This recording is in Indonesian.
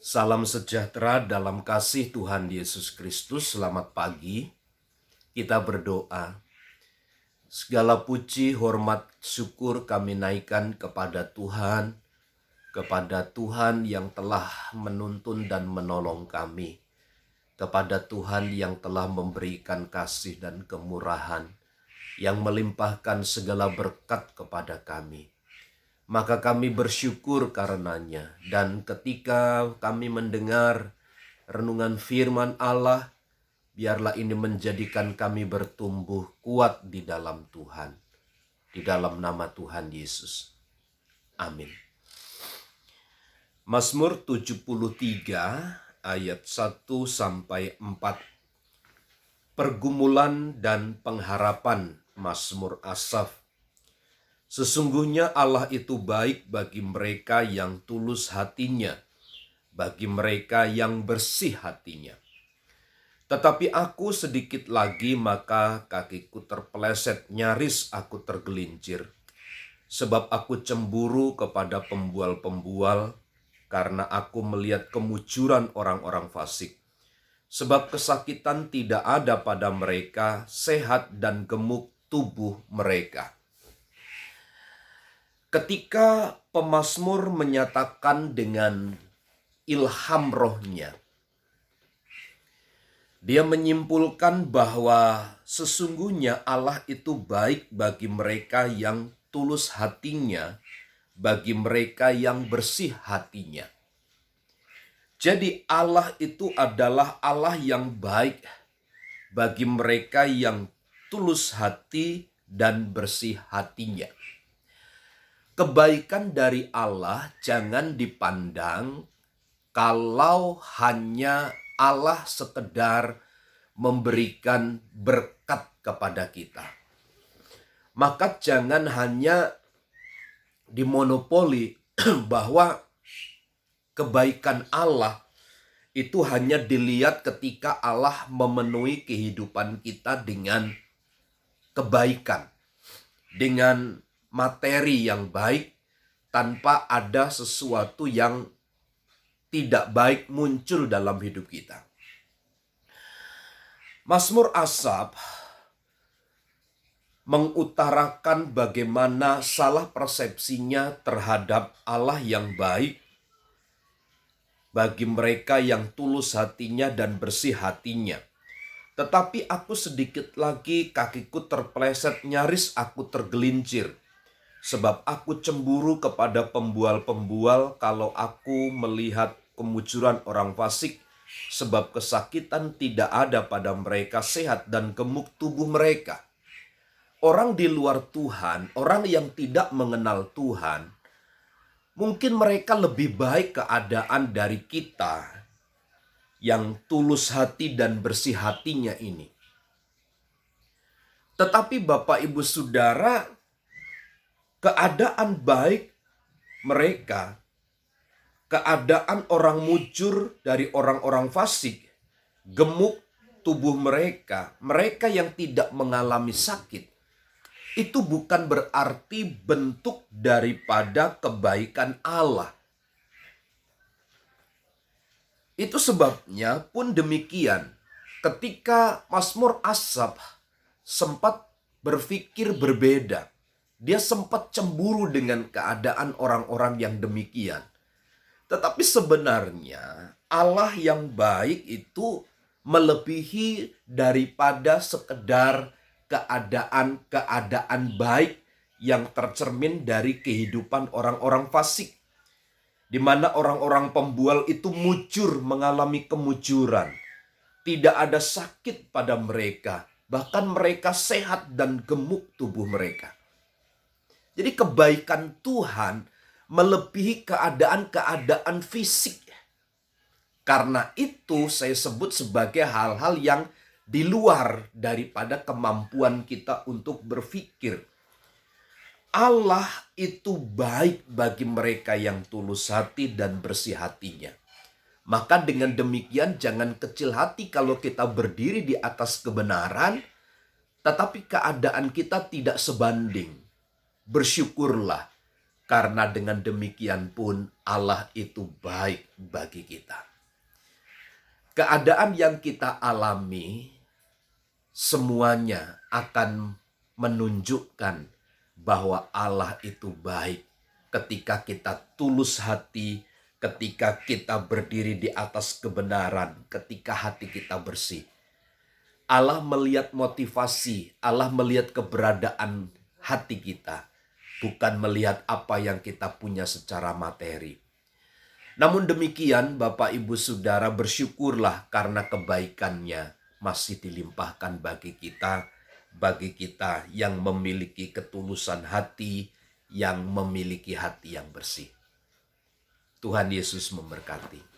Salam sejahtera dalam kasih Tuhan Yesus Kristus. Selamat pagi. Kita berdoa. Segala puji, hormat, syukur kami naikkan kepada Tuhan yang telah menuntun dan menolong kami, kepada Tuhan yang telah memberikan kasih dan kemurahan, yang melimpahkan segala berkat kepada kami. Maka kami bersyukur karenanya, dan ketika kami mendengar renungan firman Allah, biarlah ini menjadikan kami bertumbuh kuat di dalam Tuhan, di dalam nama Tuhan Yesus. Amin. Mazmur 73 ayat 1-4. Pergumulan dan pengharapan Mazmur Asaf. Sesungguhnya Allah itu baik bagi mereka yang tulus hatinya, bagi mereka yang bersih hatinya. Tetapi aku sedikit lagi, maka kakiku terpeleset, nyaris aku tergelincir. Sebab aku cemburu kepada pembual-pembual, karena aku melihat kemujuran orang-orang fasik. Sebab kesakitan tidak ada pada mereka, sehat dan gemuk tubuh mereka. Ketika pemazmur menyatakan dengan ilham rohnya, dia menyimpulkan bahwa sesungguhnya Allah itu baik bagi mereka yang tulus hatinya, bagi mereka yang bersih hatinya. Jadi Allah itu adalah Allah yang baik bagi mereka yang tulus hati dan bersih hatinya. Kebaikan dari Allah jangan dipandang kalau hanya Allah sekedar memberikan berkat kepada kita. Maka jangan hanya dimonopoli bahwa kebaikan Allah itu hanya dilihat ketika Allah memenuhi kehidupan kita dengan kebaikan, dengan materi yang baik, tanpa ada sesuatu yang tidak baik muncul dalam hidup kita. Mazmur Asaf mengutarakan bagaimana salah persepsinya terhadap Allah yang baik bagi mereka yang tulus hatinya dan bersih hatinya. Tetapi aku sedikit lagi, kakiku terpeleset, nyaris aku tergelincir. Sebab aku cemburu kepada pembual-pembual kalau aku melihat kemujuran orang fasik. Sebab kesakitan tidak ada pada mereka, sehat dan gemuk tubuh mereka. Orang di luar Tuhan, orang yang tidak mengenal Tuhan, mungkin mereka lebih baik keadaan dari kita yang tulus hati dan bersih hatinya ini. Tetapi Bapak Ibu Saudara, keadaan baik mereka, keadaan orang mujur dari orang-orang fasik, gemuk tubuh mereka, mereka yang tidak mengalami sakit, itu bukan berarti bentuk daripada kebaikan Allah. Itu sebabnya pun demikian, ketika Mazmur Asaf sempat berpikir berbeda, dia sempat cemburu dengan keadaan orang-orang yang demikian. Tetapi sebenarnya Allah yang baik itu melebihi daripada sekedar keadaan-keadaan baik yang tercermin dari kehidupan orang-orang fasik, di mana orang-orang pembual itu mujur, mengalami kemujuran. Tidak ada sakit pada mereka, bahkan mereka sehat dan gemuk tubuh mereka. Jadi kebaikan Tuhan melebihi keadaan-keadaan fisik. Karena itu saya sebut sebagai hal-hal yang di luar daripada kemampuan kita untuk berpikir. Allah itu baik bagi mereka yang tulus hati dan bersih hatinya. Maka dengan demikian jangan kecil hati kalau kita berdiri di atas kebenaran, tetapi keadaan kita tidak sebanding. Bersyukurlah Karena dengan demikian pun Allah itu baik bagi kita. Keadaan yang kita alami semuanya akan menunjukkan bahwa Allah itu baik ketika kita tulus hati, ketika kita berdiri di atas kebenaran, ketika hati kita bersih. Allah melihat motivasi, Allah melihat keberadaan hati kita, bukan melihat apa yang kita punya secara materi. Namun demikian, Bapak Ibu Saudara, bersyukurlah karena kebaikannya masih dilimpahkan bagi kita yang memiliki ketulusan hati, yang memiliki hati yang bersih. Tuhan Yesus memberkati.